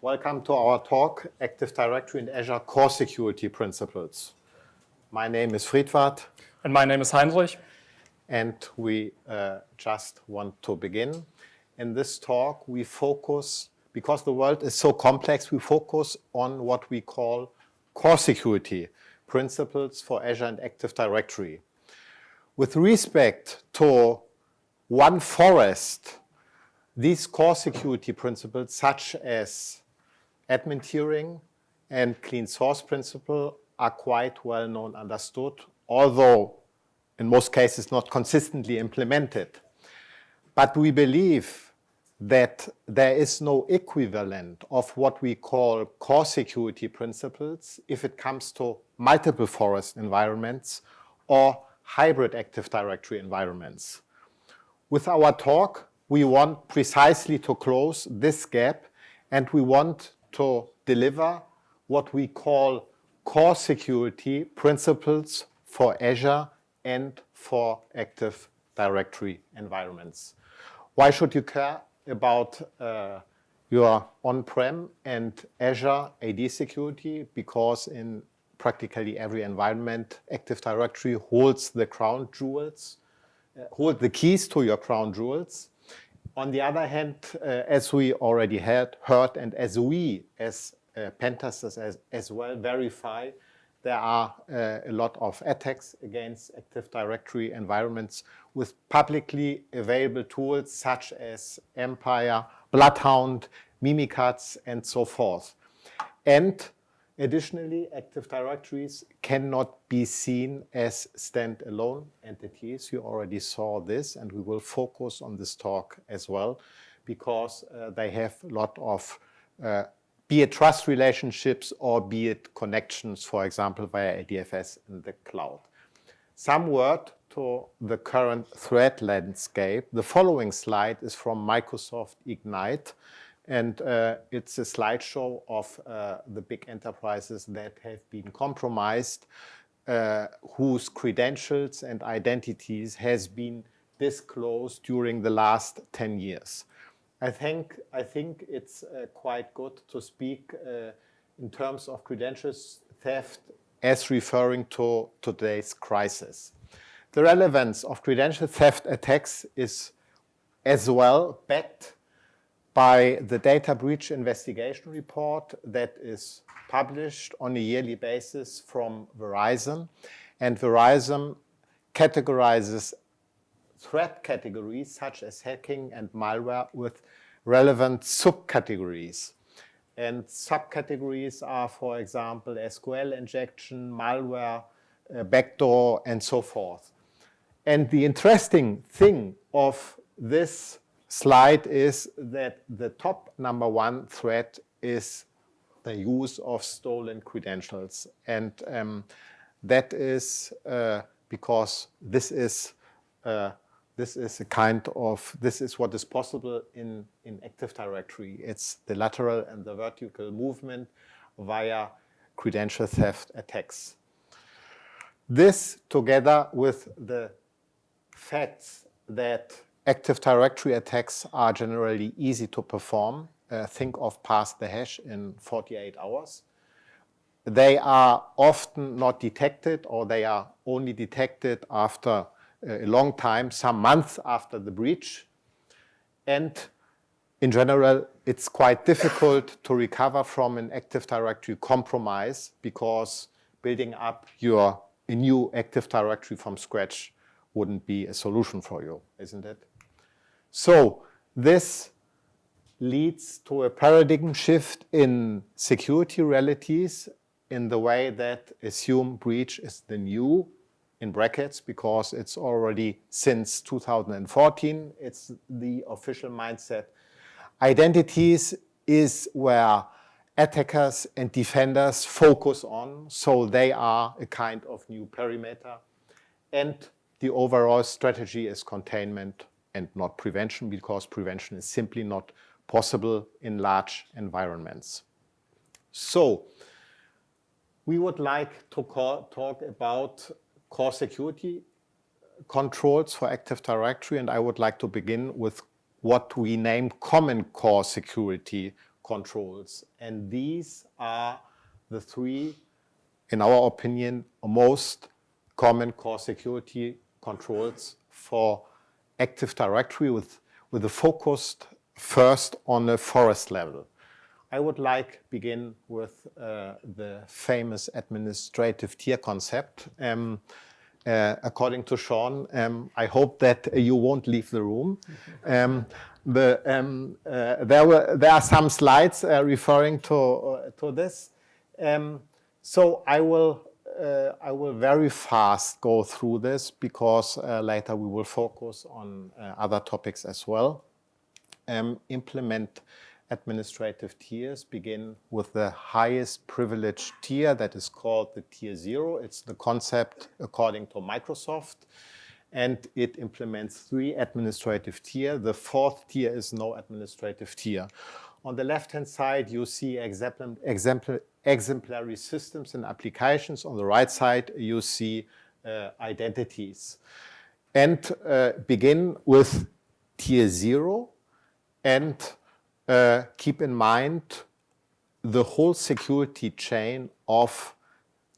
Welcome to our talk, Active Directory and Azure Core Security Principles. My name is Friedwart. And my name is Heinrich. And we just want to begin. In this talk, we focus, because the world is so complex, we focus on what we call core security principles for Azure and Active Directory. With respect to one forest, these core security principles, such as admin tiering and clean source principle, are quite well known, understood, although in most cases not consistently implemented. But we believe that there is no equivalent of what we call core security principles if it comes to multiple forest environments or hybrid Active Directory environments. With our talk, we want precisely to close this gap, and we want to deliver what we call core security principles for Azure and for Active Directory environments. Why should you care about your on-prem and Azure AD security? Because in practically every environment, Active Directory holds the crown jewels, hold the keys to your crown jewels. On the other hand, as we already heard, and as we, as pentesters as well, verify, there are a lot of attacks against Active Directory environments with publicly available tools such as Empire, Bloodhound, Mimikatz, and so forth. And additionally, Active Directories cannot be seen as standalone entities. You already saw this, and we will focus on this talk as well, because they have a lot of, be it trust relationships or be it connections, for example, via ADFS in the cloud. Some word to the current threat landscape. The following slide is from Microsoft Ignite. And it's a slideshow of the big enterprises that have been compromised, whose credentials and identities has been disclosed during the last 10 years. I think it's quite good to speak in terms of credentials theft as referring to today's crisis. The relevance of credential theft attacks is as well backed by the data breach investigation report that is published on a yearly basis from Verizon. And Verizon categorizes threat categories such as hacking and malware with relevant subcategories. And subcategories are, for example, SQL injection, malware, backdoor, and so forth. And the interesting thing of this slide is that the top #1 threat is the use of stolen credentials. And that is because this is what is possible in Active Directory. It's the lateral and the vertical movement via credential theft attacks. This, together with the facts that Active Directory attacks are generally easy to perform. Think of pass the hash in 48 hours. They are often not detected, or they are only detected after a long time, some months after the breach. And in general, it's quite difficult to recover from an Active Directory compromise, because building up a new Active Directory from scratch wouldn't be a solution for you, isn't it? So this leads to a paradigm shift in security realities in the way that assume breach is the new, in brackets, because it's already since 2014, it's the official mindset. Identities is where attackers and defenders focus on, so they are a kind of new perimeter. And the overall strategy is containment and not prevention, because prevention is simply not possible in large environments. So we would like to talk about core security controls for Active Directory, and I would like to begin with what we name common core security controls. And these are the three, in our opinion, most common core security controls for Active Directory with a focused first on a forest level. I would like begin with the famous administrative tier concept. According to Sean, I hope that you won't leave the room. There are some slides referring to this. So I will very fast go through this because later we will focus on other topics as well. Implement administrative tiers begin with the highest privilege tier that is called the tier 0. It's the concept according to Microsoft, and it implements 3 administrative tiers. The 4th tier is no administrative tier. On the left-hand side, you see exemplary systems and applications. On the right side, you see identities. And begin with tier 0 and keep in mind the whole security chain of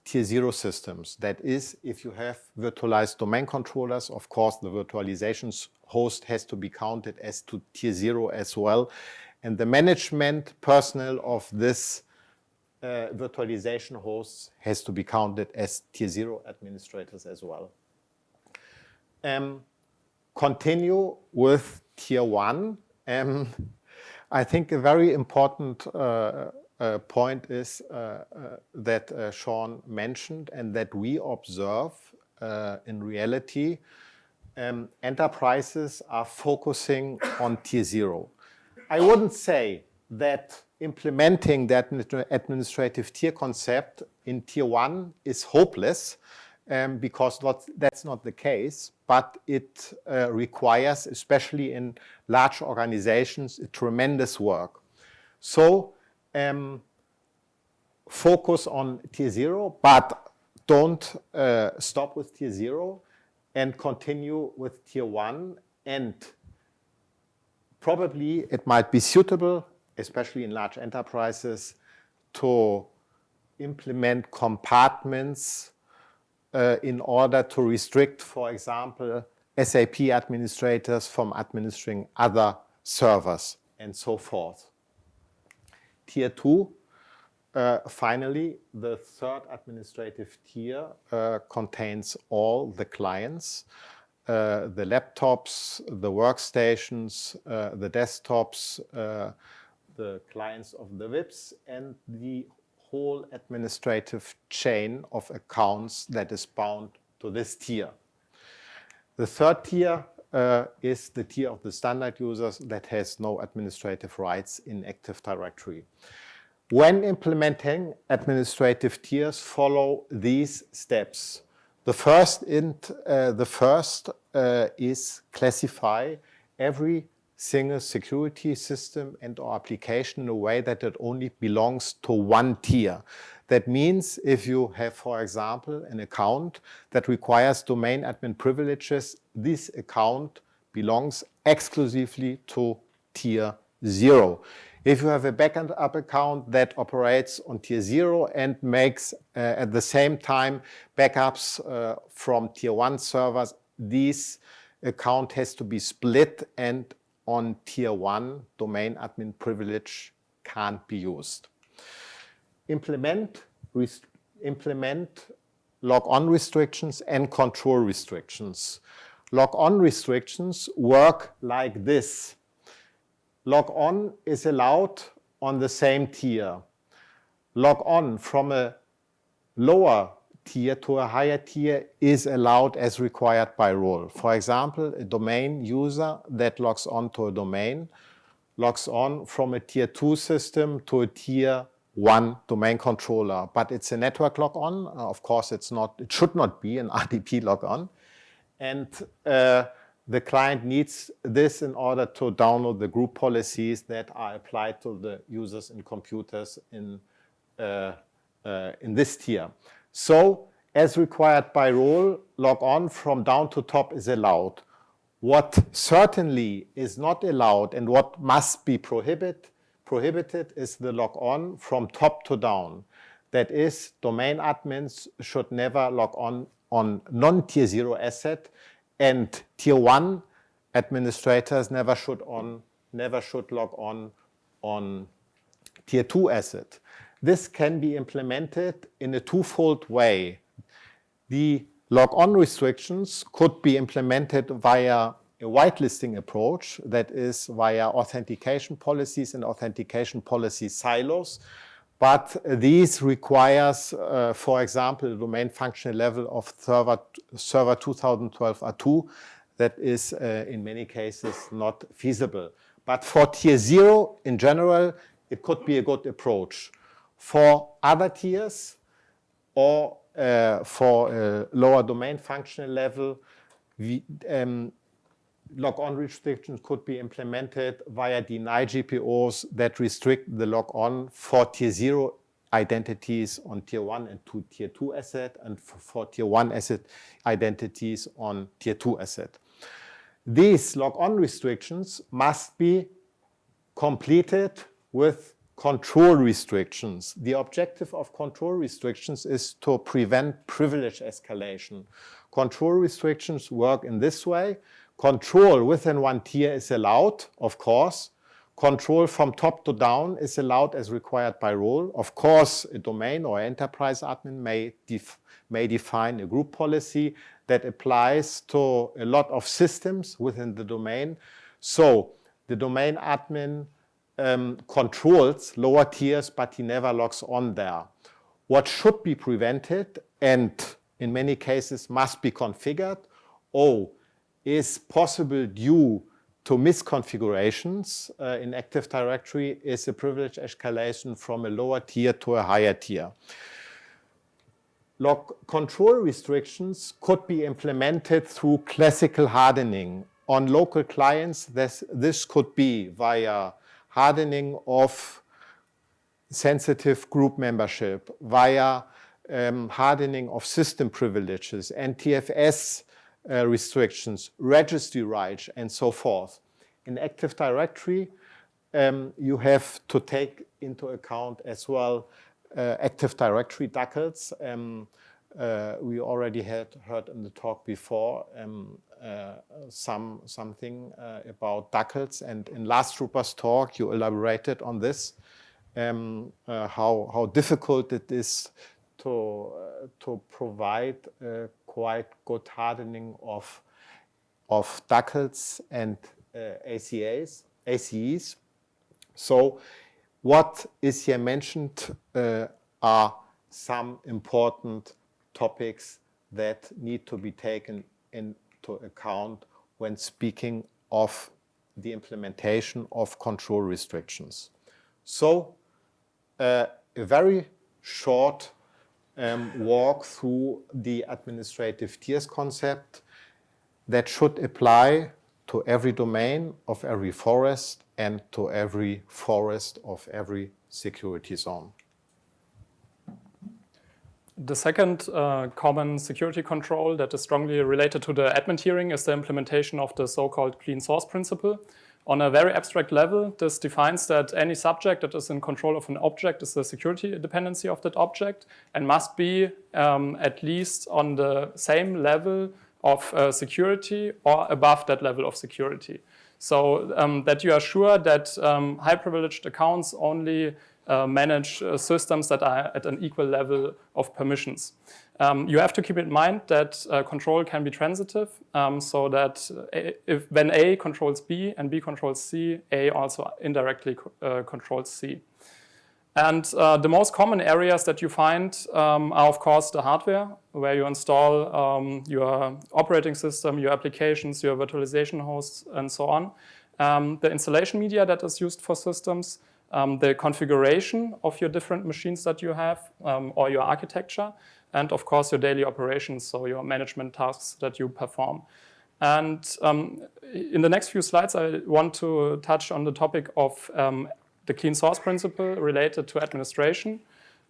tier 0 systems. That is, if you have virtualized domain controllers, of course, the virtualization host has to be counted as to tier 0 as well. And the management personnel of this virtualization hosts has to be counted as tier 0 administrators as well. Continue with tier 1. I think a very important point is that Sean mentioned and that we observe in reality. Enterprises are focusing on tier 0. I wouldn't say that implementing the administrative tier concept in tier 1 is hopeless, because that's not the case, but it requires, especially in large organizations, tremendous work. So focus on tier 0, but don't stop with tier 0 and continue with tier 1. And probably it might be suitable, especially in large enterprises, to implement compartments in order to restrict, for example, SAP administrators from administering other servers and so forth. Tier 2, finally, the 3rd administrative tier contains all the clients, the laptops, the workstations, the desktops, the clients of the VIPs, and the whole administrative chain of accounts that is bound to this tier. The 3rd tier is the tier of the standard users that has no administrative rights in Active Directory. When implementing administrative tiers, follow these steps. The first is classify every single security system and or application in a way that it only belongs to one tier. That means if you have, for example, an account that requires domain admin privileges, this account belongs exclusively to tier 0. If you have a backup account that operates on tier 0 and makes at the same time backups from tier 1 servers, this account has to be split, and on tier 1, domain admin privilege can't be used. Implement log-on restrictions and control restrictions. Log-on restrictions work like this. Log-on is allowed on the same tier. Log-on from a lower tier to a higher tier is allowed as required by rule. For example, a domain user that logs on to a domain logs on from a tier 2 system to a tier 1 domain controller, but it's a network log-on. Of course, it should not be an RDP log-on. And the client needs this in order to download the group policies that are applied to the users and computers in this tier. So, as required by rule, log-on from down to top is allowed. What certainly is not allowed and what must be prohibited prohibited is the log-on from top to down. That is, domain admins should never log on non-tier 0 asset, and tier 1 administrators never should log on tier 2 asset. This can be implemented in a twofold way. The log-on restrictions could be implemented via a whitelisting approach, that is via authentication policies and authentication policy silos. But these requires, for example, the domain functional level of server 2012 R2 that is in many cases not feasible. But for tier 0 in general, it could be a good approach. For other tiers or for lower domain functional level, log-on restrictions could be implemented via deny GPOs that restrict the log-on for tier 0 identities on tier 1 and tier 2 asset, and for tier 1 asset identities on tier 2 asset. These log-on restrictions must be completed with control restrictions. The objective of control restrictions is to prevent privilege escalation. Control restrictions work in this way. Control within one tier is allowed, of course. Control from top to down is allowed as required by rule. Of course, a domain or enterprise admin may define a group policy that applies to a lot of systems within the domain. So the domain admin controls lower tiers, but he never logs on there. What should be prevented, and in many cases must be configured, is possible due to misconfigurations in Active Directory, is a privilege escalation from a lower tier to a higher tier. Control restrictions could be implemented through classical hardening. On local clients, this could be via hardening of sensitive group membership, via hardening of system privileges, NTFS restrictions, registry rights, and so forth. In Active Directory, you have to take into account as well Active Directory DACLs. We already had heard in the talk before something about DACLs, and in last Rupert's talk you elaborated on this, how difficult it is to provide quite good hardening of DACLs and ACEs. So what is here mentioned are some important topics that need to be taken into account when speaking of the implementation of control restrictions. So a very short walk through the administrative tiers concept that should apply to every domain of every forest and to every forest of every security zone. The second common security control that is strongly related to the admin tiering is the implementation of the so-called clean source principle. On a very abstract level, this defines that any subject that is in control of an object is the security dependency of that object and must be at least on the same level of security or above that level of security. So that you are sure that high privileged accounts only manage systems that are at an equal level of permissions. You have to keep in mind that control can be transitive, so that when A controls B and B controls C, A also indirectly controls C. And the most common areas that you find are, of course, the hardware, where you install your operating system, your applications, your virtualization hosts, and so on. The installation media that is used for systems, the configuration of your different machines that you have, or your architecture, and of course your daily operations, so your management tasks that you perform. And in the next few slides, I want to touch on the topic of the clean source principle related to administration.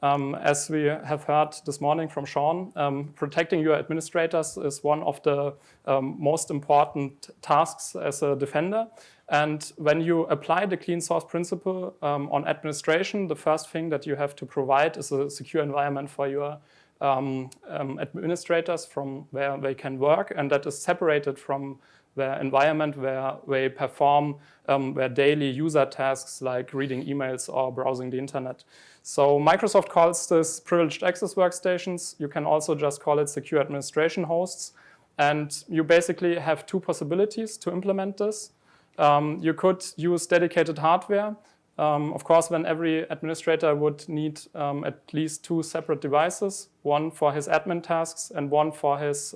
As we have heard this morning from Sean, protecting your administrators is one of the most important tasks as a defender. And when you apply the clean source principle on administration, the first thing that you have to provide is a secure environment for your administrators from where they can work, and that is separated from the environment where they perform their daily user tasks like reading emails or browsing the internet. So Microsoft calls this privileged access workstations. You can also just call it secure administration hosts. And you basically have two possibilities to implement this. You could use dedicated hardware. Of course, when every administrator would need at least two separate devices, one for his admin tasks and one for his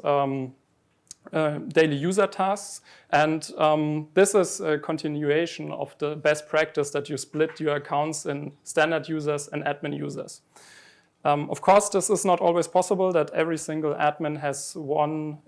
daily user tasks. And this is a continuation of the best practice that you split your accounts in standard users and admin users. Of course, this is not always possible that every single admin has one,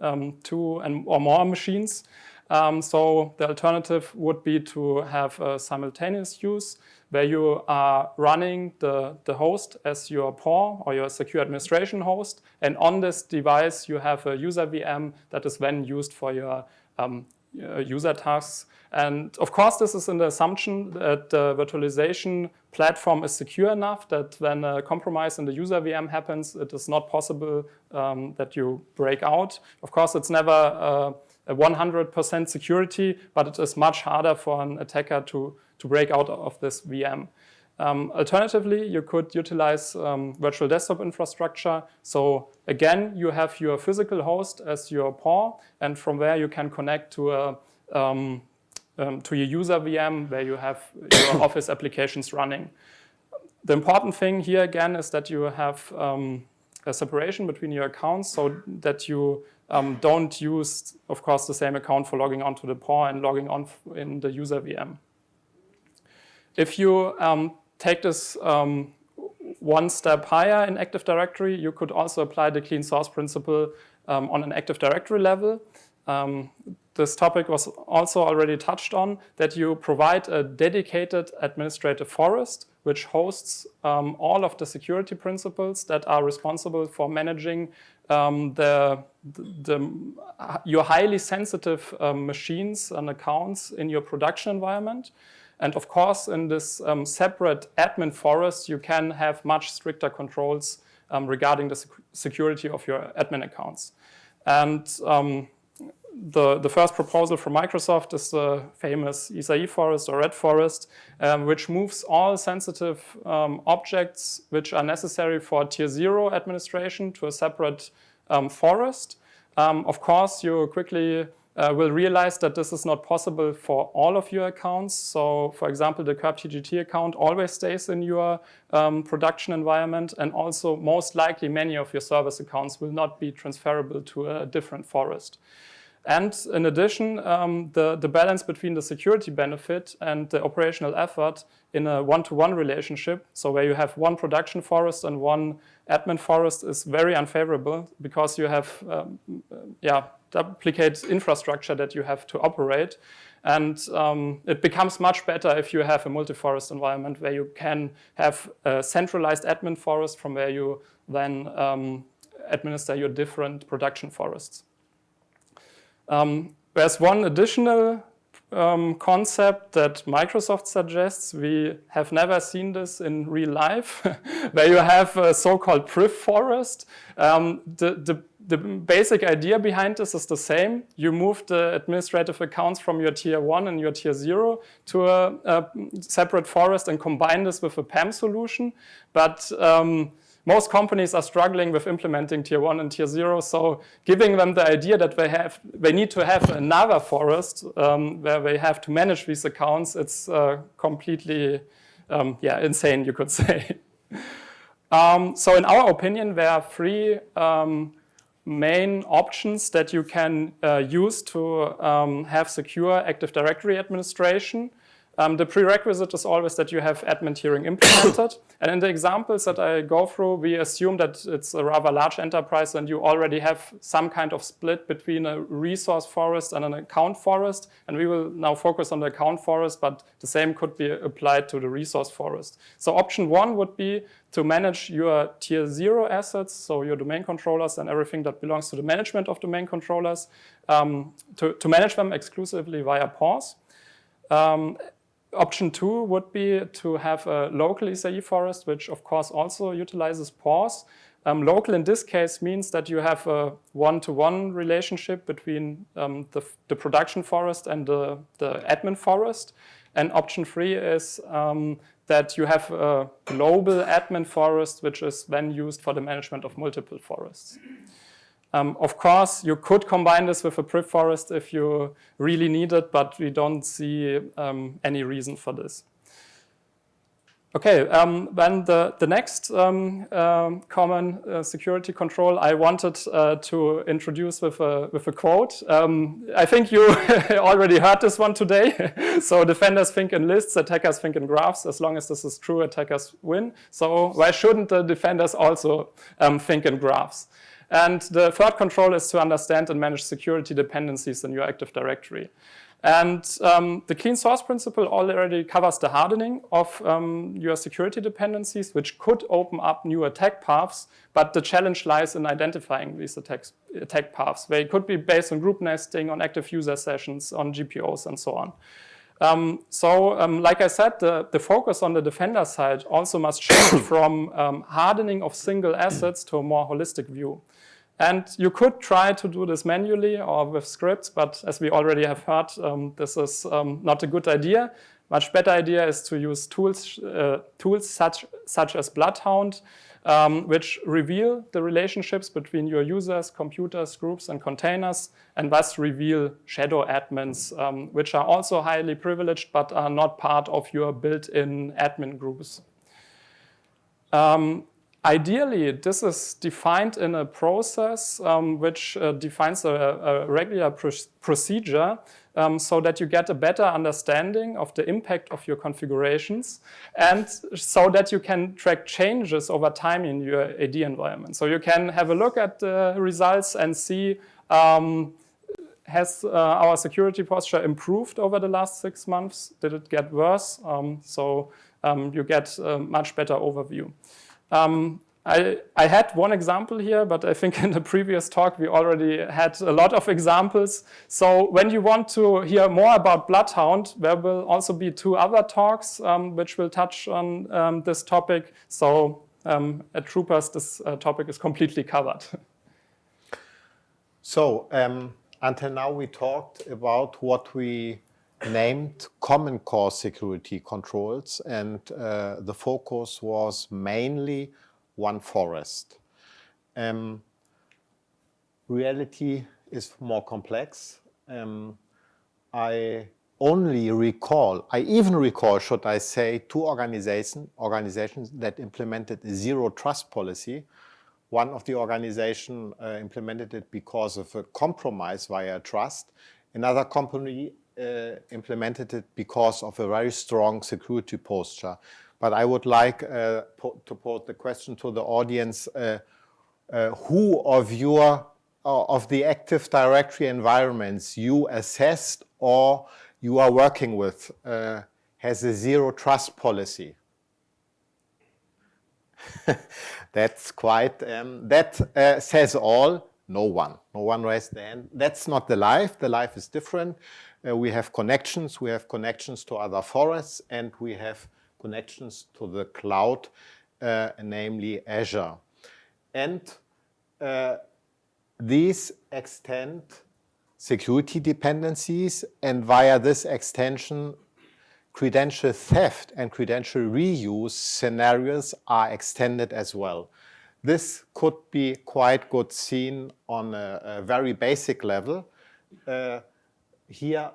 two, or more machines. So the alternative would be to have a simultaneous use where you are running the host as your POR or your secure administration host. And on this device, you have a user VM that is then used for your user tasks. And of course, this is in the assumption that the virtualization platform is secure enough that when a compromise in the user VM happens, it is not possible that you break out. Of course, it's never a 100% security, but it is much harder for an attacker to break out of this VM. Alternatively, you could utilize virtual desktop infrastructure. So again, you have your physical host as your POR, and from there you can connect to your user VM where you have your Office applications running. The important thing here again is that you have a separation between your accounts so that you don't use, of course, the same account for logging onto the POR and logging on in the user VM. If you take this one step higher in Active Directory, you could also apply the clean source principle on an Active Directory level. This topic was also already touched on, that you provide a dedicated administrative forest which hosts all of the security principles that are responsible for managing your highly sensitive machines and accounts in your production environment. And of course, in this separate admin forest, you can have much stricter controls regarding the security of your admin accounts. And the first proposal from Microsoft is the famous ISAI forest or Red Forest, which moves all sensitive objects which are necessary for Tier 0 administration to a separate forest. Of course, you quickly will realize that this is not possible for all of your accounts. So, for example, the KERB-TGT account always stays in your production environment, and also most likely many of your service accounts will not be transferable to a different forest. And in addition, the balance between the security benefit and the operational effort in a one-to-one relationship, so where you have one production forest and one admin forest, is very unfavorable because you have duplicate infrastructure that you have to operate. And it becomes much better if you have a multi-forest environment where you can have a centralized admin forest from where you then administer your different production forests. There's one additional concept that Microsoft suggests. We have never seen this in real life, where you have a so-called priv forest. The basic idea behind this is the same. You move the administrative accounts from your Tier 1 and your Tier 0 to a separate forest and combine this with a PAM solution. But most companies are struggling with implementing Tier 1 and Tier 0, so giving them the idea that they need to have another forest where they have to manage these accounts, it's completely insane, you could say. So in our opinion, there are three main options that you can use to have secure Active Directory administration. the prerequisite is always that you have admin tiering implemented. And in the examples that I go through, we assume that it's a rather large enterprise and you already have some kind of split between a resource forest and an account forest. And we will now focus on the account forest, but the same could be applied to the resource forest. So option 1 would be to manage your tier 0 assets, so your domain controllers and everything that belongs to the management of domain controllers, to manage them exclusively via PAWS. Option 2 would be to have a local SAE forest, which of course also utilizes PAWS. Local in this case means that you have a one-to-one relationship between the production forest and the admin forest. And option 3 is that you have a global admin forest, which is then used for the management of multiple forests. Of course, you could combine this with a priv forest if you really need it, but we don't see any reason for this. Okay, then the next common security control I wanted to introduce with a quote. I think you already heard this one today. So defenders think in lists, attackers think in graphs. As long as this is true, attackers win. So why shouldn't the defenders also think in graphs? And the third control is to understand and manage security dependencies in your Active Directory. And the clean source principle already covers the hardening of your security dependencies, which could open up new attack paths, but the challenge lies in identifying these attack paths. They could be based on group nesting, on active user sessions, on GPOs, and so on. Like I said, the focus on the defender side also must change from hardening of single assets to a more holistic view. And you could try to do this manually or with scripts, but as we already have heard, this is not a good idea. Much better idea is to use tools such as Bloodhound, which reveal the relationships between your users, computers, groups, and containers, and thus reveal shadow admins, which are also highly privileged, but are not part of your built-in admin groups. Ideally, this is defined in a process which defines a regular procedure so that you get a better understanding of the impact of your configurations and so that you can track changes over time in your AD environment. So you can have a look at the results and see has our security posture improved over the last 6 months? Did it get worse? You get a much better overview. I had one example here, but I think in the previous talk we already had a lot of examples. So when you want to hear more about Bloodhound, there will also be 2 other talks which will touch on this topic. So at Troopers, this topic is completely covered. So until now we talked about what we named common core security controls, and the focus was mainly one forest. Reality is more complex. I even recall, should I say, 2 organizations that implemented a zero trust policy. One of the organizations implemented it because of a compromise via trust. Another company implemented it because of a very strong security posture. But I would like to pose the question to the audience: who of the Active Directory environments you assessed or you are working with has a zero trust policy? That's quite. That says all. No one. No one raised their hand. That's not the life. The life is different. We have connections. We have connections to other forests, and we have connections to the cloud, namely Azure. And these extend security dependencies, and via this extension, credential theft and credential reuse scenarios are extended as well. This could be quite good seen on a very basic level. Here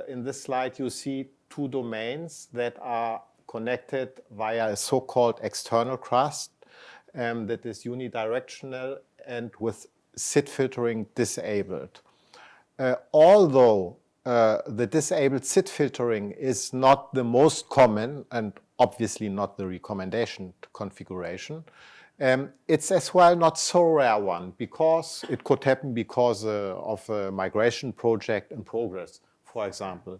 in this slide you see 2 domains that are connected via a so-called external trust that is unidirectional and with SID filtering disabled. Although the disabled SID filtering is not the most common and obviously not the recommendation configuration. It's as well not so rare one because it could happen because of a migration project in progress, for example.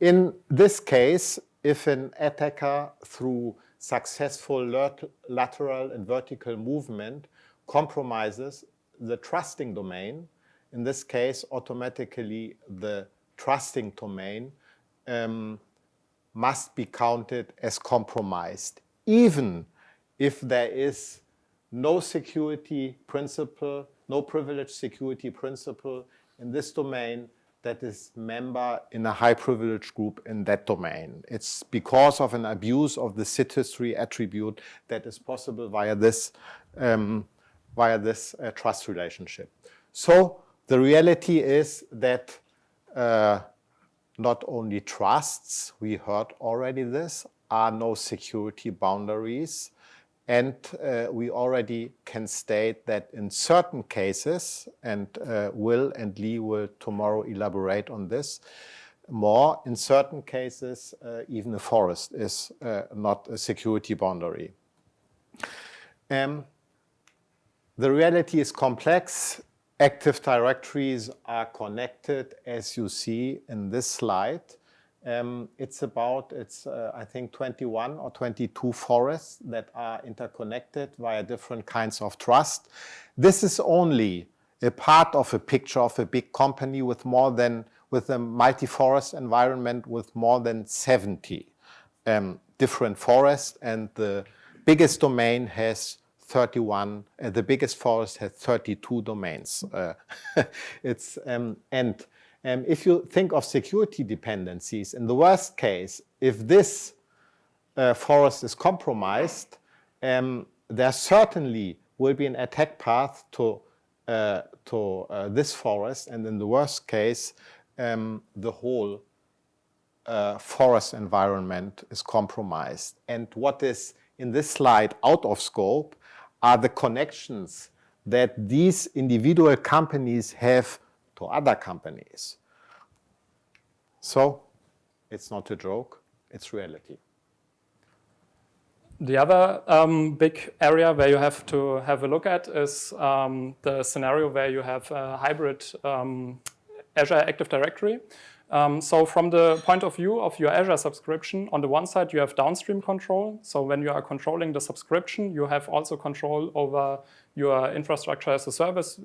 In this case, if an attacker through successful lateral and vertical movement compromises the trusting domain, in this case, automatically the trusting domain must be counted as compromised, even if there is no security principle, no privilege security principle in this domain that is member in a high privilege group in that domain. It's because of an abuse of the SID history attribute that is possible via this trust relationship. So the reality is that not only trusts, we heard already this, are no security boundaries. And we already can state that in certain cases, and Will and Lee will tomorrow elaborate on this more, in certain cases, even a forest is not a security boundary. The reality is complex. Active directories are connected, as you see in this slide. It's I think 21 or 22 forests that are interconnected via different kinds of trust. This is only a part of a picture of a big company with a multi-forest environment with more than 70 different forests, and the biggest domain has 31, the biggest forest has 32 domains. If you think of security dependencies, in the worst case, if this forest is compromised, there certainly will be an attack path to this forest, and in the worst case, the whole forest environment is compromised. And what is in this slide out of scope are the connections that these individual companies have to other companies. So it's not a joke, it's reality. The other big area where you have to have a look at is the scenario where you have a hybrid Azure Active Directory. So from the point of view of your Azure subscription, on the one side you have downstream control. So when you are controlling the subscription, you have also control over your infrastructure as a service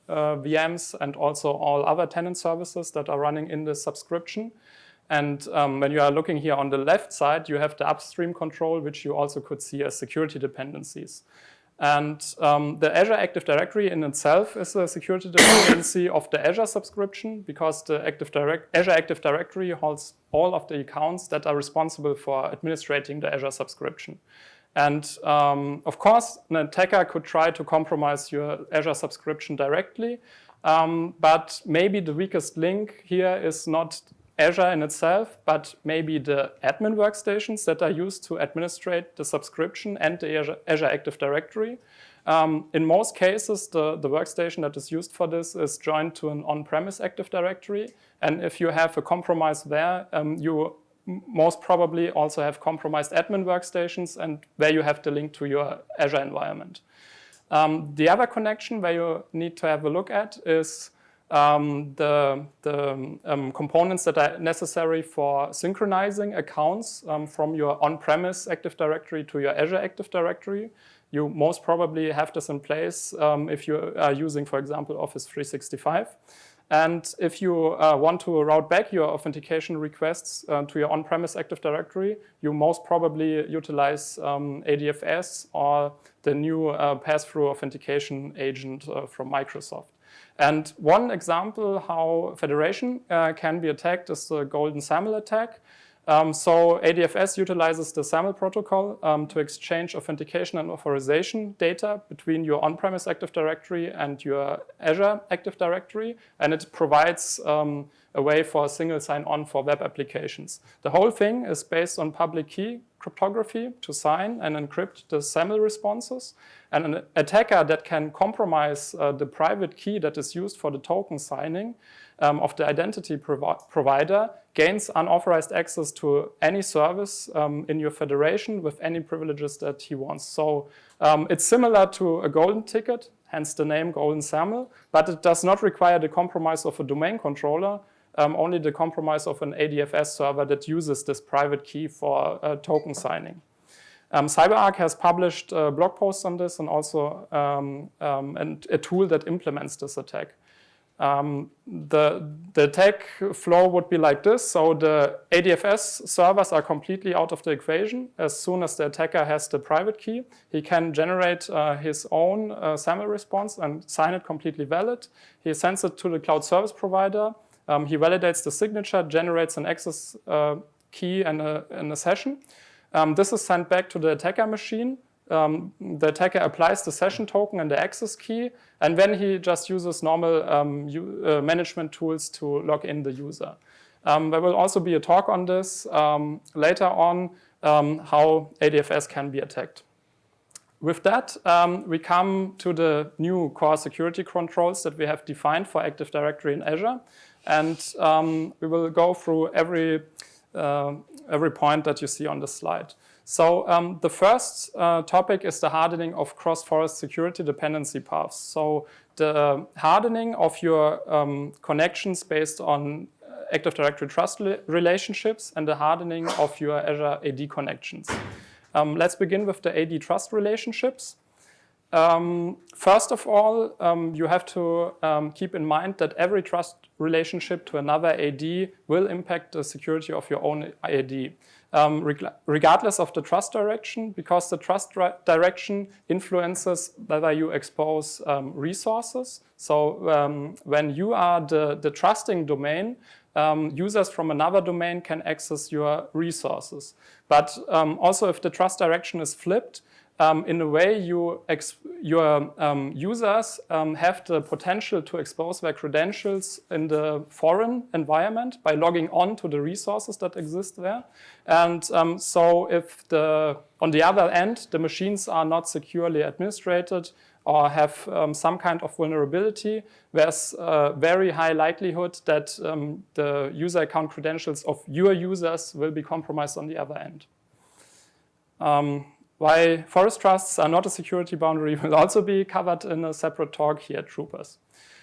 VMs and also all other tenant services that are running in the subscription. And when you are looking here on the left side, you have the upstream control, which you also could see as security dependencies. And the Azure Active Directory in itself is a security dependency of the Azure subscription, because the Azure Active Directory holds all of the accounts that are responsible for administrating the Azure subscription. And of course, an attacker could try to compromise your Azure subscription directly, but maybe the weakest link here is not Azure in itself, but maybe the admin workstations that are used to administrate the subscription and the Azure Active Directory. In most cases, the workstation that is used for this is joined to an on-premise Active Directory. And if you have a compromise there, you most probably also have compromised admin workstations and where you have the link to your Azure environment. The other connection where you need to have a look at is the components that are necessary for synchronizing accounts from your on-premise Active Directory to your Azure Active Directory. You most probably have this in place if you are using, for example, Office 365. And if you want to route back your authentication requests to your on-premise Active Directory, you most probably utilize ADFS or the new pass-through authentication agent from Microsoft. And one example how federation can be attacked is the golden SAML attack. So ADFS utilizes the SAML protocol to exchange authentication and authorization data between your on-premise Active Directory and your Azure Active Directory, and it provides a way for a single sign-on for web applications. The whole thing is based on public key cryptography to sign and encrypt the SAML responses. And an attacker that can compromise the private key that is used for the token signing of the identity provider gains unauthorized access to any service in your federation with any privileges that he wants. So it's similar to a golden ticket, hence the name golden SAML, but it does not require the compromise of a domain controller, only the compromise of an ADFS server that uses this private key for token signing. CyberArk has published blog posts on this and also and a tool that implements this attack. The attack flow would be like this. So the ADFS servers are completely out of the equation. As soon as the attacker has the private key, he can generate his own SAML response and sign it completely valid. He sends it to the cloud service provider. He validates the signature, generates an access key and a session. This is sent back to the attacker machine. The attacker applies the session token and the access key, and then he just uses normal management tools to log in the user. There will also be a talk on this later on, how ADFS can be attacked. With that, we come to the new core security controls that we have defined for Active Directory in Azure, and we will go through every point that you see on the slide. So the first topic is the hardening of cross-forest security dependency paths. So the hardening of your connections based on Active Directory trust relationships and the hardening of your Azure AD connections. Let's begin with the AD trust relationships. First of all, you have to keep in mind that every trust relationship to another AD will impact the security of your own AD, regardless of the trust direction, because the trust direction influences whether you expose resources. So when you are the trusting domain, users from another domain can access your resources. But also if the trust direction is flipped, in a way, your users have the potential to expose their credentials in the foreign environment by logging on to the resources that exist there. And so if on the other end, the machines are not securely administrated or have some kind of vulnerability, there's a very high likelihood that the user account credentials of your users will be compromised on the other end. Why forest trusts are not a security boundary will also be covered in a separate talk here at Troopers.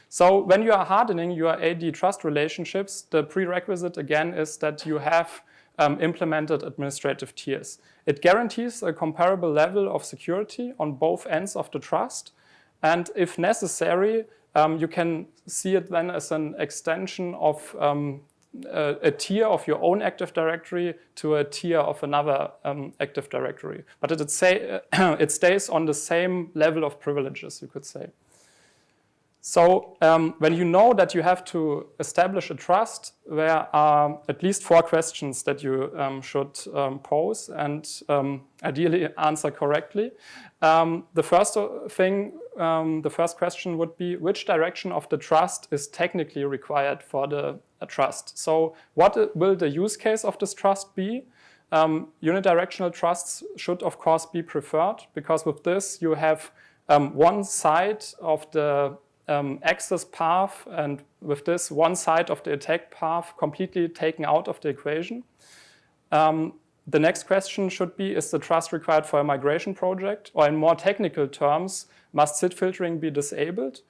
So when you are hardening your AD trust relationships, the prerequisite again is that you have implemented administrative tiers. It guarantees a comparable level of security on both ends of the trust. And if necessary, you can see it then as an extension of a tier of your own Active Directory to a tier of another Active Directory. But it stays on the same level of privileges, you could say. So when you know that you have to establish a trust, there are at least 4 questions that you should pose and ideally answer correctly. The first question would be, which direction of the trust is technically required for the trust? So what will the use case of this trust be? Unidirectional trusts should, of course, be preferred, because with this you have one side of the access path, and with this one side of the attack path completely taken out of the equation. The next question should be, is the trust required for a migration project? Or in more technical terms, must SID filtering be disabled?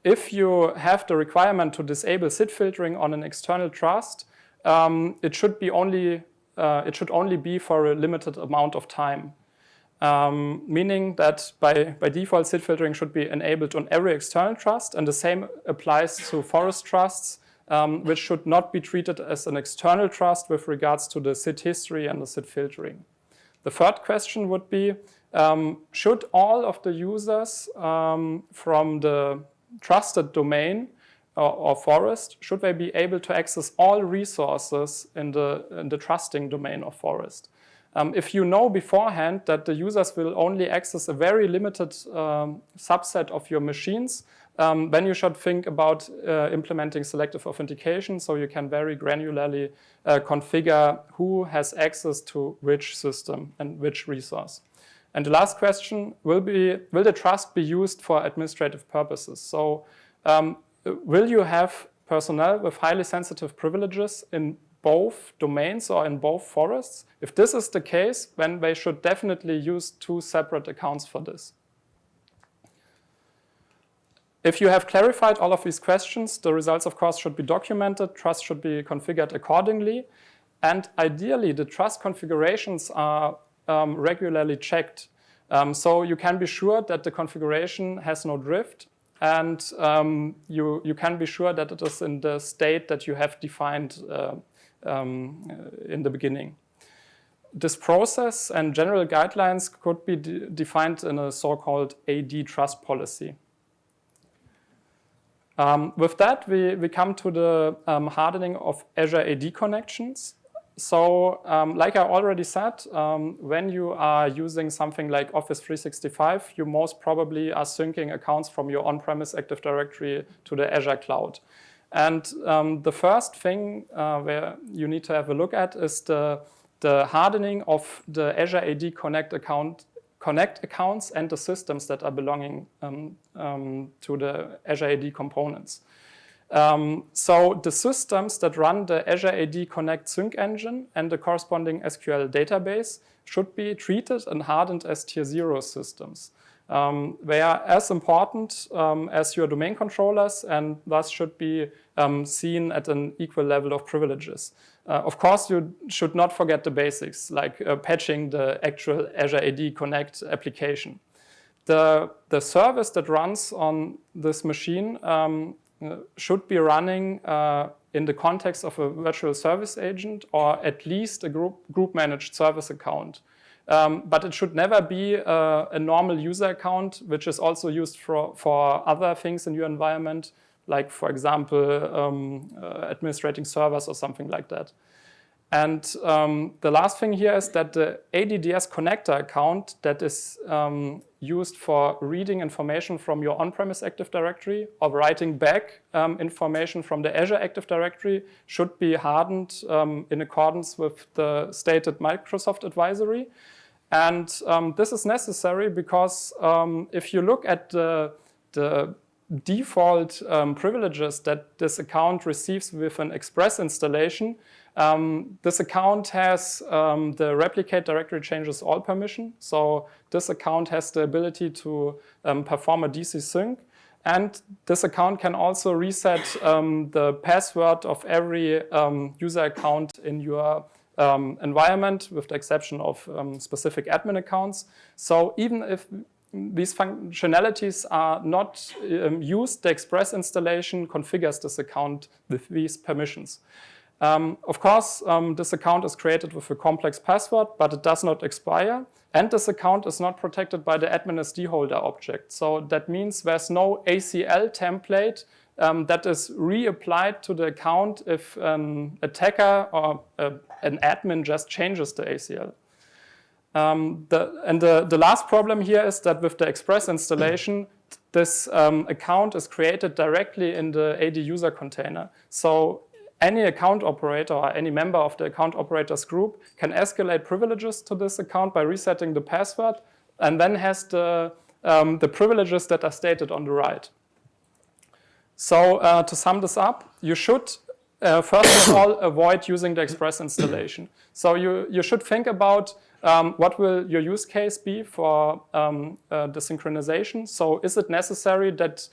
If you have the requirement to disable SID filtering on an external trust, it should only be for a limited amount of time. Meaning that by default, SID filtering should be enabled on every external trust, and the same applies to forest trusts, which should not be treated as an external trust with regards to the SID history and the SID filtering. The third question would be, should all of the users from the trusted domain or forest, should they be able to access all resources in the trusting domain of forest? If you know beforehand that the users will only access a very limited subset of your machines, then you should think about implementing selective authentication, so you can very granularly configure who has access to which system and which resource. And the last question will the trust be used for administrative purposes? So will you have personnel with highly sensitive privileges in both domains or in both forests? If this is the case, then they should definitely use 2 separate accounts for this. If you have clarified all of these questions, the results, of course, should be documented, trust should be configured accordingly, and ideally, the trust configurations are regularly checked. So you can be sure that the configuration has no drift, and you can be sure that it is in the state that you have defined in the beginning. This process and general guidelines could be defined in a so-called AD trust policy. With that, we come to the hardening of Azure AD connections. So like I already said, when you are using something like Office 365, you most probably are syncing accounts from your on-premise Active Directory to the Azure cloud. And the first thing where you need to have a look at is the hardening of the Azure AD Connect accounts and the systems that are belonging to the Azure AD components. So the systems that run the Azure AD Connect sync engine and the corresponding SQL database should be treated and hardened as tier 0 systems. They are as important as your domain controllers and thus should be seen at an equal level of privileges. Of course, you should not forget the basics, like patching the actual Azure AD Connect application. The service that runs on this machine should be running in the context of a virtual service agent or at least a group managed service account. But it should never be a normal user account, which is also used for other things in your environment, like, for example, administrating servers or something like that. And the last thing here is that the ADDS connector account that is used for reading information from your on-premise Active Directory or writing back information from the Azure Active Directory should be hardened in accordance with the stated Microsoft advisory. And this is necessary because if you look at the default privileges that this account receives with an Express installation, this account has the replicate directory changes all permission. So this account has the ability to perform a DC sync. And this account can also reset the password of every user account in your environment, with the exception of specific admin accounts. So even if these functionalities are not used, the Express installation configures this account with these permissions. Of course, this account is created with a complex password, but it does not expire. And this account is not protected by the admin SD holder object. So that means there's no ACL template that is reapplied to the account if an attacker or an admin just changes the ACL. The last problem here is that with the Express installation, this account is created directly in the AD user container. So any account operator or any member of the account operators group can escalate privileges to this account by resetting the password and then has the privileges that are stated on the right. So to sum this up, you should first of all avoid using the Express installation. So you should think about what will your use case be for the synchronization. So is it necessary that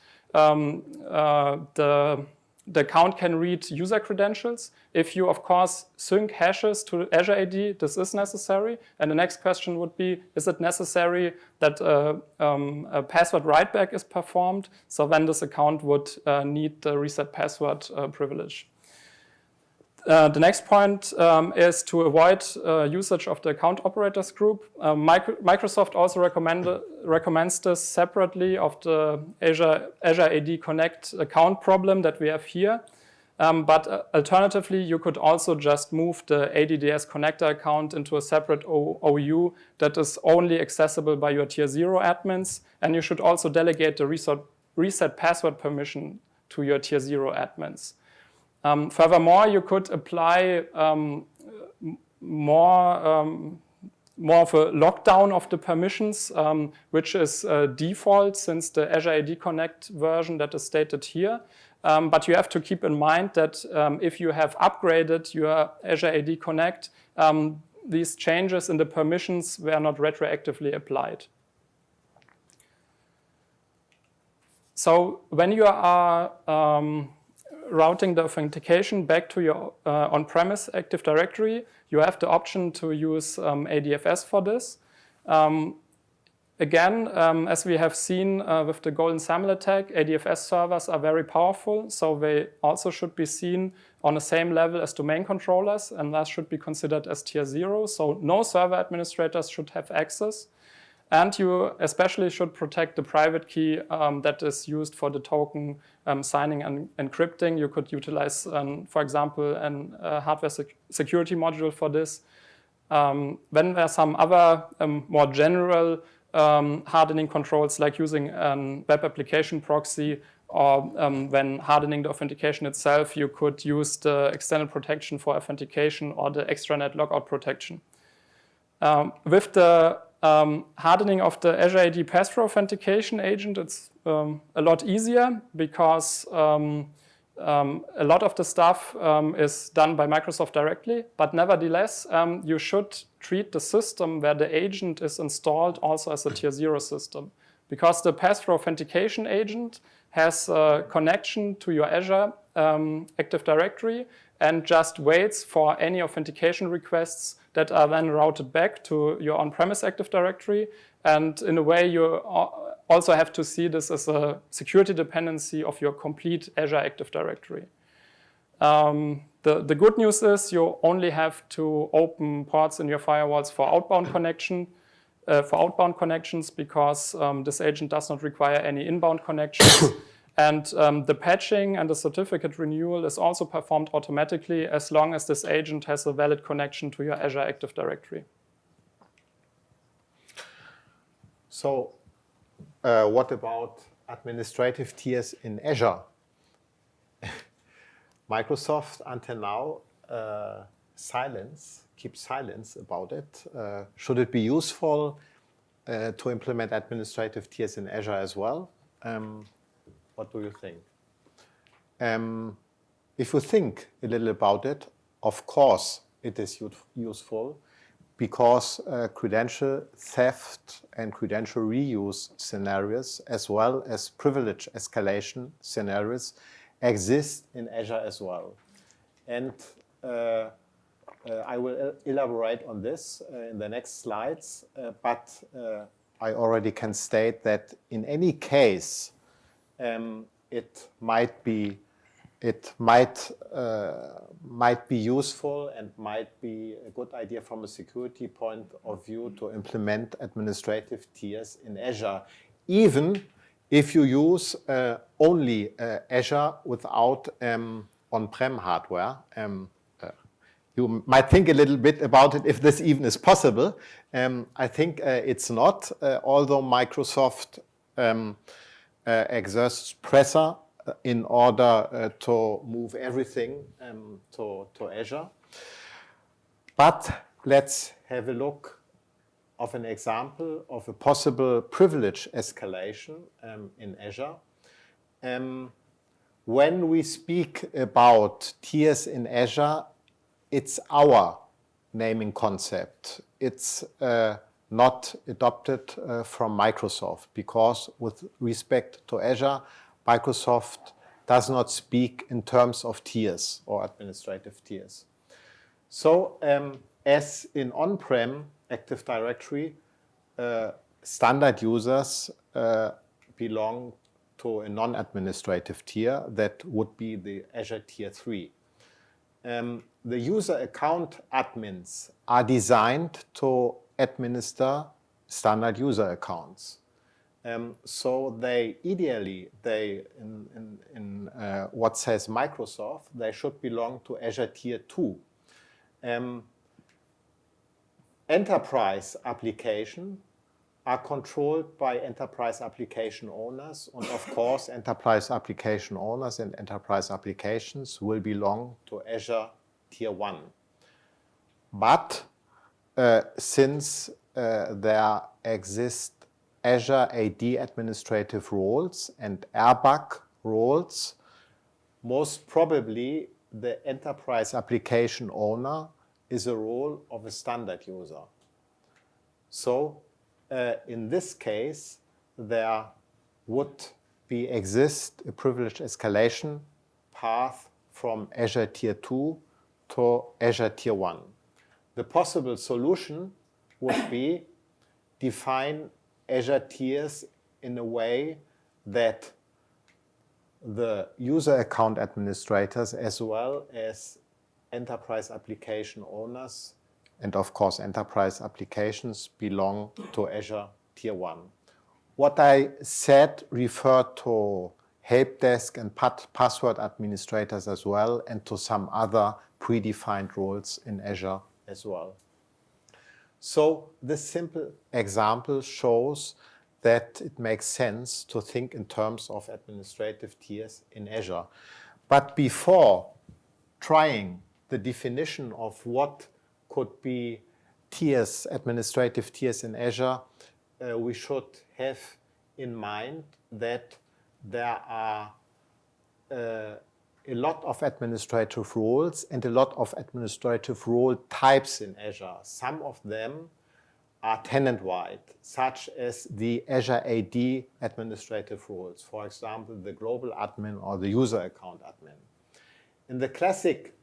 the account can read user credentials? If you, of course, sync hashes to Azure AD, this is necessary. And the next question would be, is it necessary that a password writeback is performed? So then this account would need the reset password privilege. The next point is to avoid usage of the account operators group. Microsoft also recommends this separately of the Azure AD Connect account problem that we have here. But alternatively, you could also just move the ADDS connector account into a separate OU that is only accessible by your tier 0 admins. And you should also delegate the reset password permission to your tier 0 admins. Furthermore, you could apply more more of a lockdown of the permissions, which is default since the Azure AD Connect version that is stated here. But you have to keep in mind that if you have upgraded your Azure AD Connect, these changes in the permissions were not retroactively applied. So when you are routing the authentication back to your on-premise Active Directory, you have the option to use ADFS for this. Again, as we have seen with the golden SAML attack, ADFS servers are very powerful, so they also should be seen on the same level as domain controllers, and thus should be considered as tier 0. So no server administrators should have access. And you especially should protect the private key that is used for the token signing and encrypting. You could utilize, for example, a hardware security module for this. Then there are some other more general hardening controls, like using a web application proxy, or when hardening the authentication itself, you could use the external protection for authentication or the extranet logout protection. With the hardening of the Azure AD pass-through authentication agent, it's a lot easier because a lot of the stuff is done by Microsoft directly, but nevertheless, you should treat the system where the agent is installed also as a tier 0 system, because the pass-through authentication agent has a connection to your Azure Active Directory and just waits for any authentication requests that are then routed back to your on-premise Active Directory. And in a way, you also have to see this as a security dependency of your complete Azure Active Directory. The good news is you only have to open ports in your firewalls for outbound connections, because this agent does not require any inbound connections. And the patching and the certificate renewal is also performed automatically as long as this agent has a valid connection to your Azure Active Directory. So what about administrative tiers in Azure? Microsoft until now keeps silence about it. Should it be useful to implement administrative tiers in Azure as well? What do you think? If you think a little about it, of course it is useful, because credential theft and credential reuse scenarios, as well as privilege escalation scenarios, exist in Azure as well. And I will elaborate on this in the next slides, but I already can state that in any case, it might be useful and might be a good idea from a security point of view to implement administrative tiers in Azure, even if you use only Azure without on-prem hardware. You might think a little bit about it if this even is possible. I think it's not, although Microsoft exerts pressure in order to move everything to Azure. But let's have a look of an example of a possible privilege escalation in Azure. When we speak about tiers in Azure, it's our naming concept. It's not adopted from Microsoft, because with respect to Azure, Microsoft does not speak in terms of tiers or administrative tiers. So as in on-prem Active Directory, standard users belong to a non-administrative tier that would be the Azure Tier 3. The user account admins are designed to administer standard user accounts. So they ideally, in what says Microsoft, they should belong to Azure Tier 2. Enterprise applications are controlled by enterprise application owners, and of course enterprise application owners and enterprise applications will belong to Azure Tier 1. But since there exist Azure AD administrative roles and airbag roles, most probably the enterprise application owner is a role of a standard user. So in this case, there would exist a privilege escalation path from Azure Tier 2 to Azure Tier 1. The possible solution would be define Azure tiers in a way that the user account administrators as well as enterprise application owners and of course enterprise applications belong to Azure Tier 1. What I said referred to help desk and password administrators as well, and to some other predefined roles in Azure as well. So this simple example shows that it makes sense to think in terms of administrative tiers in Azure. But before trying the definition of what could be tiers, administrative tiers in Azure, we should have in mind that there are a lot of administrative roles and a lot of administrative role types in Azure. Some of them are tenant-wide, such as the Azure AD administrative roles, for example, the global admin or the user account admin. In the classic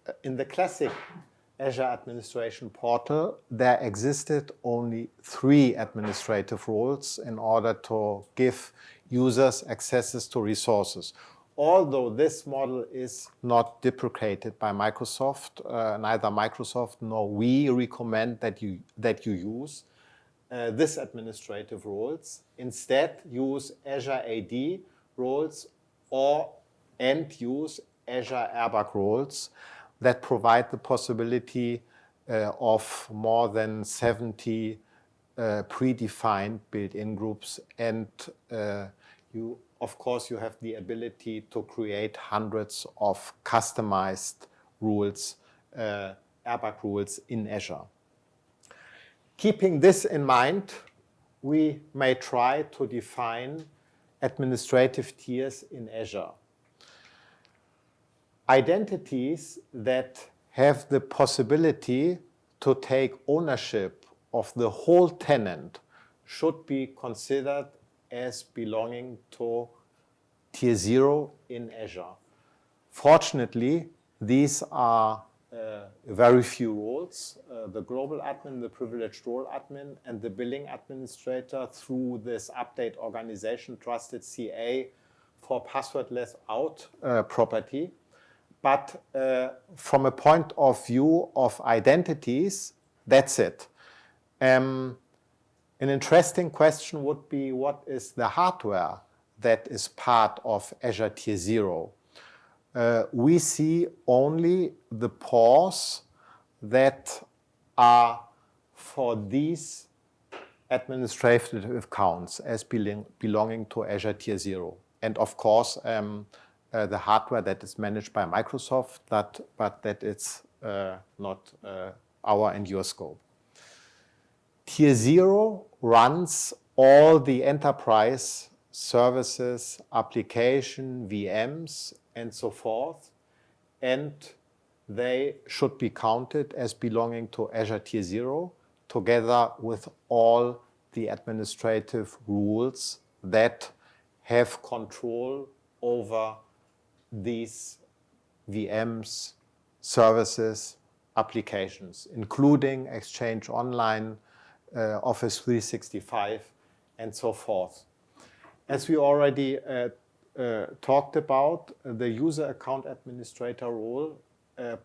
Azure administration portal, there existed only 3 administrative roles in order to give users accesses to resources. Although this model is not deprecated by Microsoft, neither Microsoft nor we recommend that you use this administrative roles. Instead, use Azure AD roles and use Azure airbag roles that provide the possibility of more than 70 predefined built-in groups, and of course, you have the ability to create hundreds of customized rules, airbag rules in Azure. Keeping this in mind, we may try to define administrative tiers in Azure. Identities that have the possibility to take ownership of the whole tenant should be considered as belonging to Tier 0 in Azure. Fortunately, these are very few roles. The global admin, the privileged role admin, and the billing administrator through this update organization trusted CA for passwordless out property. But from a point of view of identities, that's it. An interesting question would be, what is the hardware that is part of Azure Tier 0? We see only the pores that are for these administrative accounts as belonging to Azure Tier 0. And of course, the hardware that is managed by Microsoft, but that it's not our and your scope. Tier 0 runs all the enterprise services, application, VMs, and so forth, and they should be counted as belonging to Azure Tier 0 together with all the administrative rules that have control over these VMs, services, applications, including Exchange Online, Office 365, and so forth. As we already talked about, the user account administrator role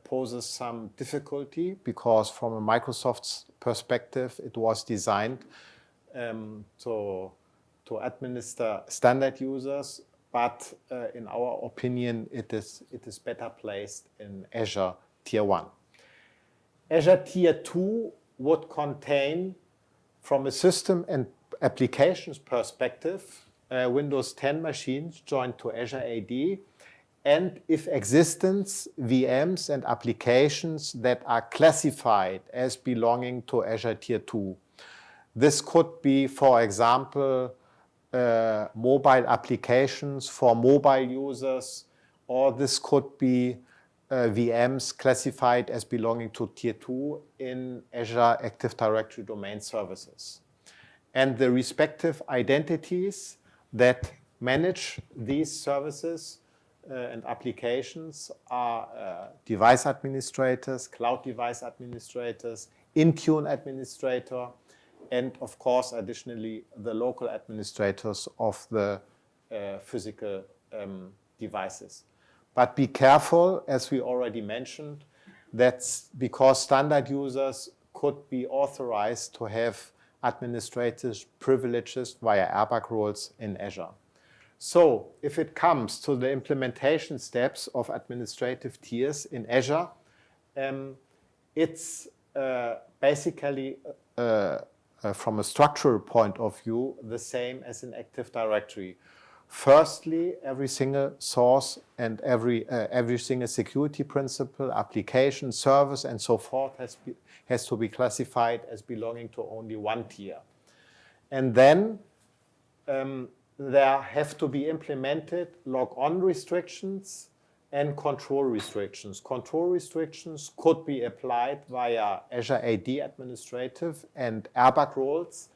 poses some difficulty because from a Microsoft's perspective, it was designed to administer standard users, but in our opinion, it is better placed in Azure Tier 1. Azure Tier 2 would contain, from a system and applications perspective, Windows 10 machines joined to Azure AD and if existence, VMs and applications that are classified as belonging to Azure Tier 2. This could be, for example, mobile applications for mobile users, or this could be VMs classified as belonging to Tier 2 in Azure Active Directory domain services. And the respective identities that manage these services and applications are device administrators, cloud device administrators, Intune administrator, and of course, additionally, the local administrators of the physical devices. But be careful, as we already mentioned, that's because standard users could be authorized to have administrative privileges via airbag roles in Azure. So if it comes to the implementation steps of administrative tiers in Azure, it's basically from a structural point of view the same as in Active Directory. Firstly, every single source and every single security principle, application, service, and so forth has to be classified as belonging to only one tier. And then there have to be implemented log-on restrictions and control restrictions. Control restrictions could be applied via Azure AD administrative and airbag roles,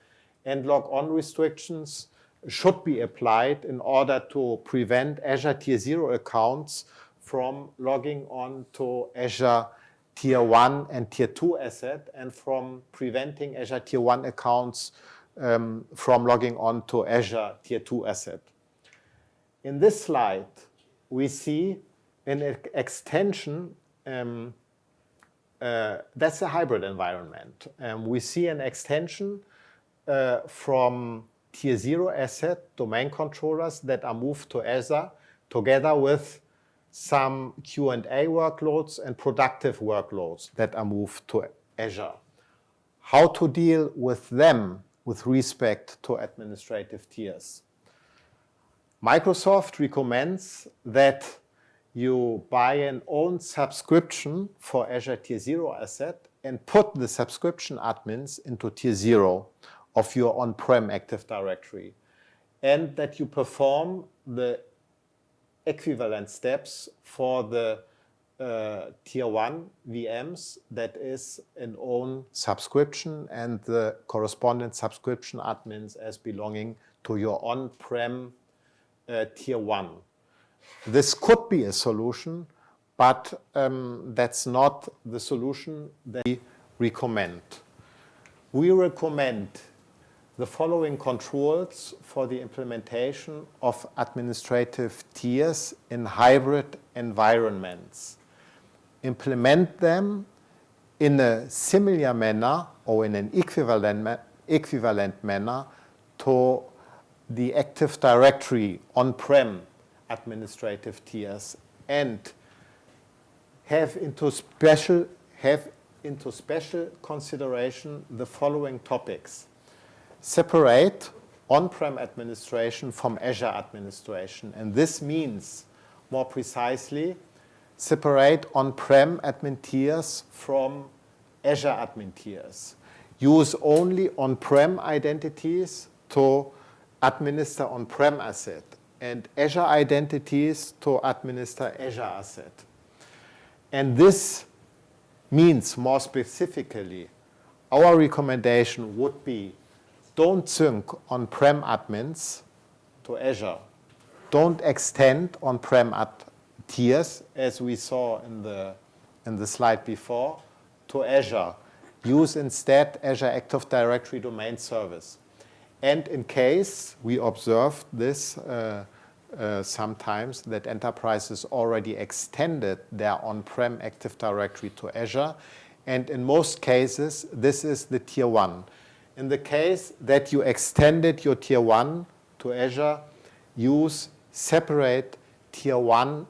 and log-on restrictions should be applied in order to prevent Azure Tier 0 accounts from logging on to Azure Tier 1 and Tier 2 asset, and from preventing Azure Tier 1 accounts from logging on to Azure Tier 2 asset. In this slide, we see an extension, that's a hybrid environment. We see an extension from Tier 0 asset domain controllers that are moved to Azure together with some Q&A workloads and productive workloads that are moved to Azure. How to deal with them with respect to administrative tiers? Microsoft recommends that you buy an own subscription for Azure Tier 0 asset and put the subscription admins into Tier 0 of your on-prem Active Directory, and that you perform the equivalent steps for the Tier 1 VMs, that is an own subscription, and the correspondent subscription admins as belonging to your on-prem Tier 1. This could be a solution, but that's not the solution that we recommend. We recommend the following controls for the implementation of administrative tiers in hybrid environments. Implement them in a similar manner or in an equivalent manner to the Active Directory on-prem administrative tiers, and have into special consideration the following topics. Separate on-prem administration from Azure administration, and this means, more precisely, separate on-prem admin tiers from Azure admin tiers. Use only on-prem identities to administer on-prem asset, and Azure identities to administer Azure asset. And this means, more specifically, our recommendation would be: don't sync on-prem admins to Azure. Don't extend on-prem tiers, as we saw in the slide before, to Azure. Use instead Azure Active Directory domain service. And in case we observed this sometimes, that enterprises already extended their on-prem Active Directory to Azure, and in most cases, this is the Tier 1. In the case that you extended your Tier 1 to Azure, use separate Tier 1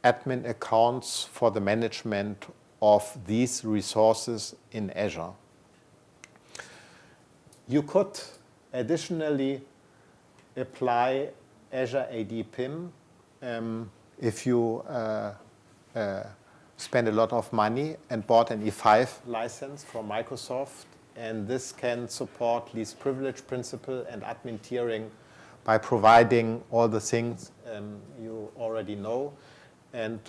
admin accounts for the management of these resources in Azure. You could additionally apply Azure AD PIM if you spend a lot of money and bought an E5 license from Microsoft, and this can support least privilege principle and admin tiering by providing all the things you already know. And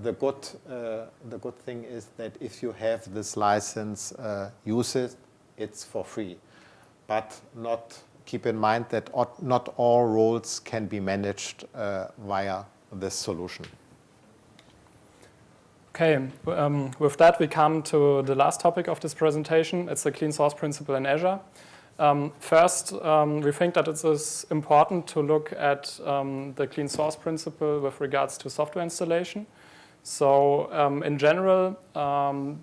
the good thing is that if you have this license, use it. It's for free. But keep in mind that not all roles can be managed via this solution. Okay, with that we come to the last topic of this presentation. It's the clean source principle in Azure. First, we think that it is important to look at the clean source principle with regards to software installation. So in general,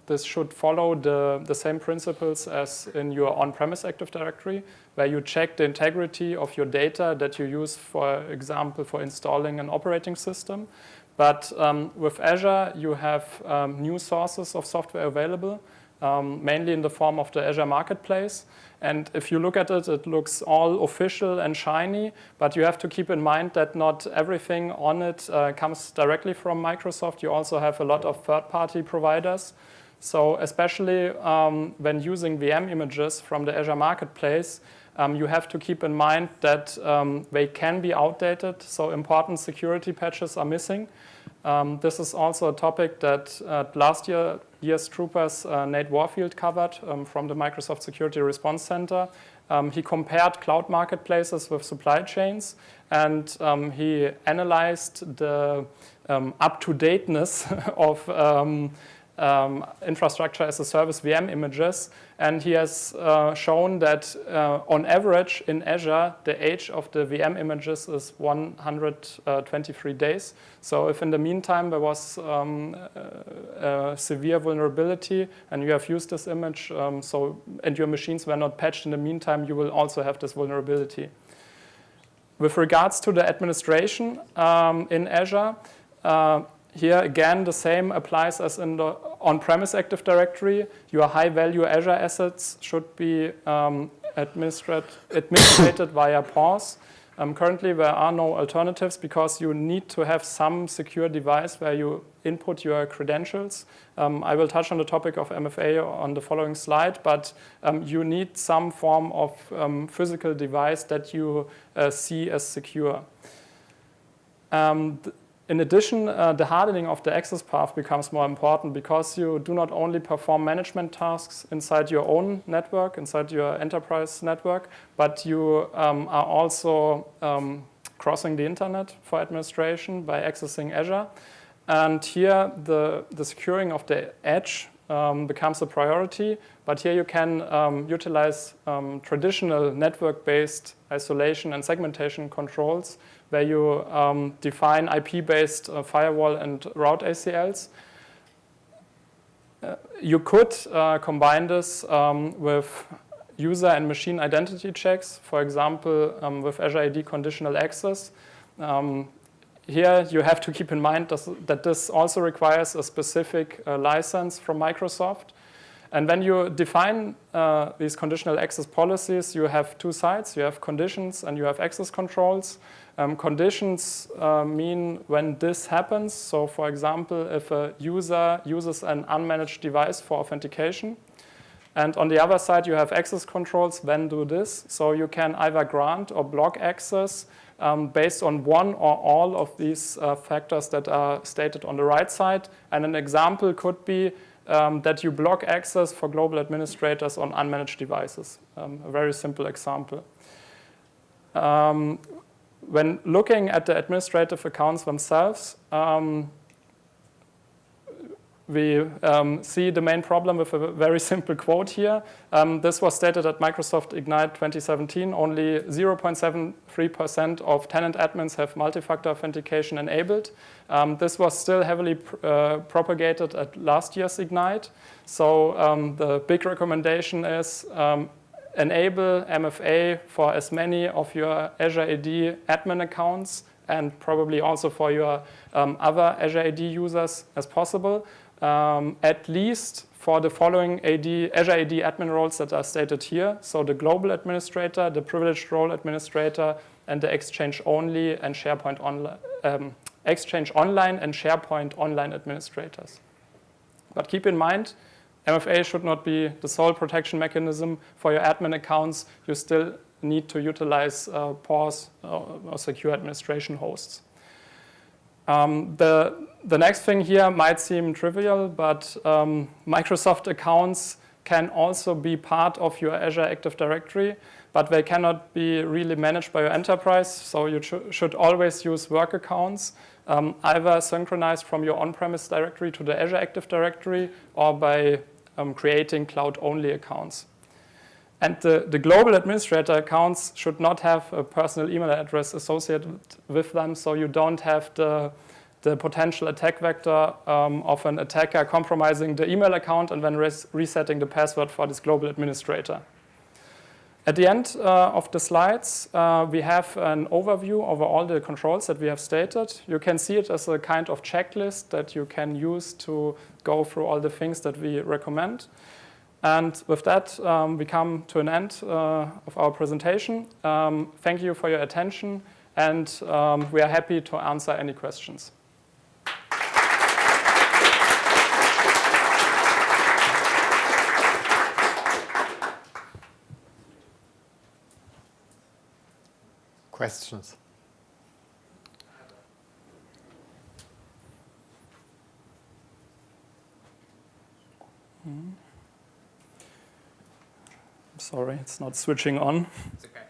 this should follow the same principles as in your on-premise Active Directory, where you check the integrity of your data that you use, for example, for installing an operating system. But with Azure, you have new sources of software available, mainly in the form of the Azure Marketplace. And if you look at it, it looks all official and shiny, but you have to keep in mind that not everything on it comes directly from Microsoft. You also have a lot of third-party providers. So especially when using VM images from the Azure Marketplace, you have to keep in mind that they can be outdated, so important security patches are missing. This is also a topic that last year's Troopers, Nate Warfield, covered from the Microsoft Security Response Center. He compared cloud marketplaces with supply chains, and he analyzed the up-to-dateness of infrastructure as a service VM images, and he has shown that on average in Azure the age of the VM images is 123 days. So if in the meantime there was a severe vulnerability and you have used this image and your machines were not patched in the meantime, you will also have this vulnerability. With regards to the administration in Azure, here again, the same applies as in the on-premise Active Directory. Your high-value Azure assets should be administrated via PAWS. Currently, there are no alternatives because you need to have some secure device where you input your credentials. I will touch on the topic of MFA on the following slide, but you need some form of physical device that you see as secure. In addition, the hardening of the access path becomes more important because you do not only perform management tasks inside your own network, inside your enterprise network, but you are also crossing the internet for administration by accessing Azure. And here, the securing of the edge becomes a priority, but here you can utilize traditional network-based isolation and segmentation controls where you define IP-based firewall and route ACLs. You could combine this with user and machine identity checks, for example, with Azure AD conditional access. Here you have to keep in mind that this also requires a specific license from Microsoft. And when you define these conditional access policies, you have two sides. You have conditions and you have access controls. Conditions mean when this happens. So for example, if a user uses an unmanaged device for authentication. And on the other side, you have access controls when do this. So you can either grant or block access based on one or all of these factors that are stated on the right side. And an example could be that you block access for global administrators on unmanaged devices. A very simple example. When looking at the administrative accounts themselves, we see the main problem with a very simple quote here. This was stated at Microsoft Ignite 2017. Only 0.73% of tenant admins have multi-factor authentication enabled. This was still heavily propagated at last year's Ignite. So the big recommendation is enable MFA for as many of your Azure AD admin accounts and probably also for your other Azure AD users as possible, at least for the following Azure AD admin roles that are stated here. So the global administrator, the privileged role administrator, and the Exchange only and SharePoint Exchange Online and SharePoint Online administrators. But keep in mind, MFA should not be the sole protection mechanism for your admin accounts. You still need to utilize PAWS or secure administration hosts. The next thing here might seem trivial, but Microsoft accounts can also be part of your Azure Active Directory, but they cannot be really managed by your enterprise. So you should always use work accounts, either synchronized from your on-premise directory to the Azure Active Directory or by creating cloud-only accounts. And the global administrator accounts should not have a personal email address associated with them, so you don't have the potential attack vector of an attacker compromising the email account and then resetting the password for this global administrator. At the end of the slides, we have an overview over all the controls that we have stated. You can see it as a kind of checklist that you can use to go through all the things that we recommend. And with that, we come to an end of our presentation. Thank you for your attention, and we are happy to answer any questions. Questions? Sorry, it's not switching on. It's okay.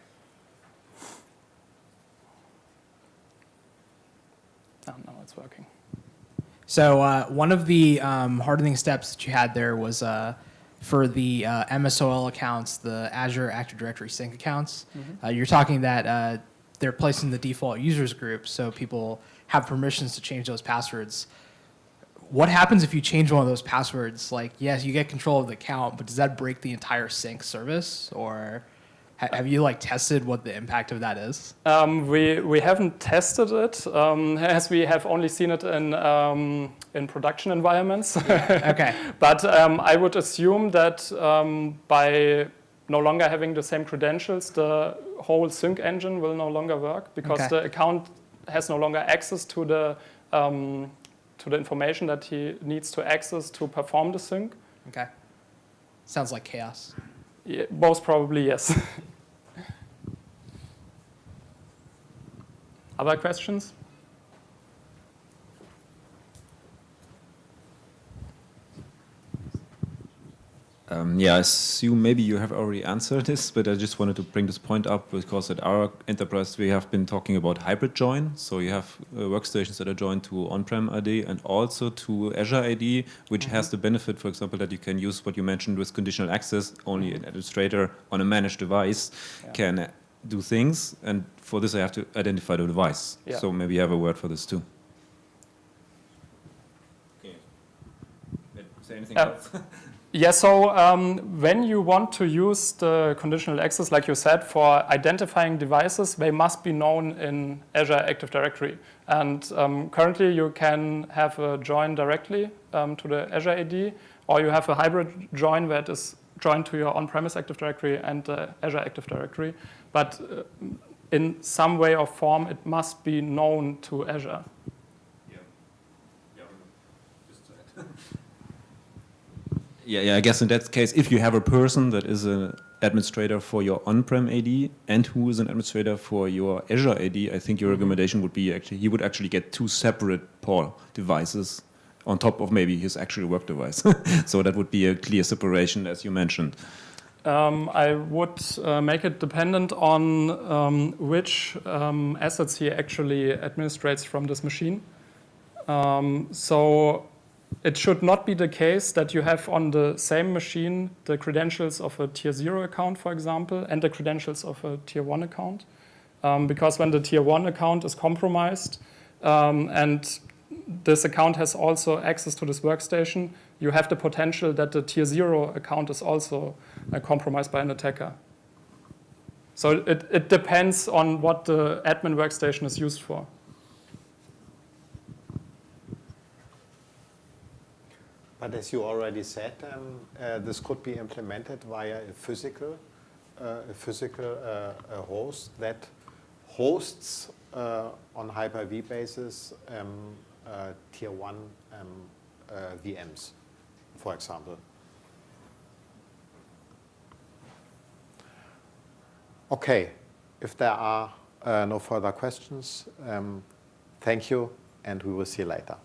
Oh, no, it's working. So one of the hardening steps that you had there was for the MSOL accounts, the Azure Active Directory sync accounts. Mm-hmm. You're talking that they're placed in the default users group, so people have permissions to change those passwords. What happens if you change one of those passwords? Like, yes, you get control of the account, but does that break the entire sync service? Or have you tested what the impact of that is? We haven't tested it, as we have only seen it in production environments. Okay. But I would assume that by no longer having the same credentials, the whole sync engine will no longer work because the account has no longer access to the information that he needs to access to perform the sync. Okay. Sounds like chaos. Yeah, most probably, yes. Other questions? Yeah, I assume maybe you have already answered this, but I just wanted to bring this point up because at our enterprise we have been talking about hybrid join. So you have workstations that are joined to on-prem ID and also to Azure ID, which has the benefit, for example, that you can use what you mentioned with conditional access. Only an administrator on a managed device can do things, and for this I have to identify the device. Yeah. So maybe you have a word for this too. Okay. Say anything else? Yeah, so when you want to use the conditional access, like you said, for identifying devices, they must be known in Azure Active Directory. And currently you can have a join directly to the Azure AD, or you have a hybrid join that is joined to your on-premise Active Directory and the Azure Active Directory. But in some way or form, it must be known to Azure. Yeah, I guess in that case, if you have a person that is an administrator for your on-prem AD and who is an administrator for your Azure AD, I think your recommendation would be he would actually get two separate PAW devices on top of maybe his actual work device. So that would be a clear separation, as you mentioned. I would make it dependent on which assets he actually administrates from this machine. So it should not be the case that you have on the same machine the credentials of a tier 0 account, for example, and the credentials of a tier 1 account. Because when the tier 1 account is compromised and this account has also access to this workstation, you have the potential that the tier 0 account is also compromised by an attacker. So it depends on what the admin workstation is used for. But as you already said, this could be implemented via a physical host that hosts on Hyper-V basis tier 1 VMs, for example. Okay, if there are no further questions, thank you, and we will see you later.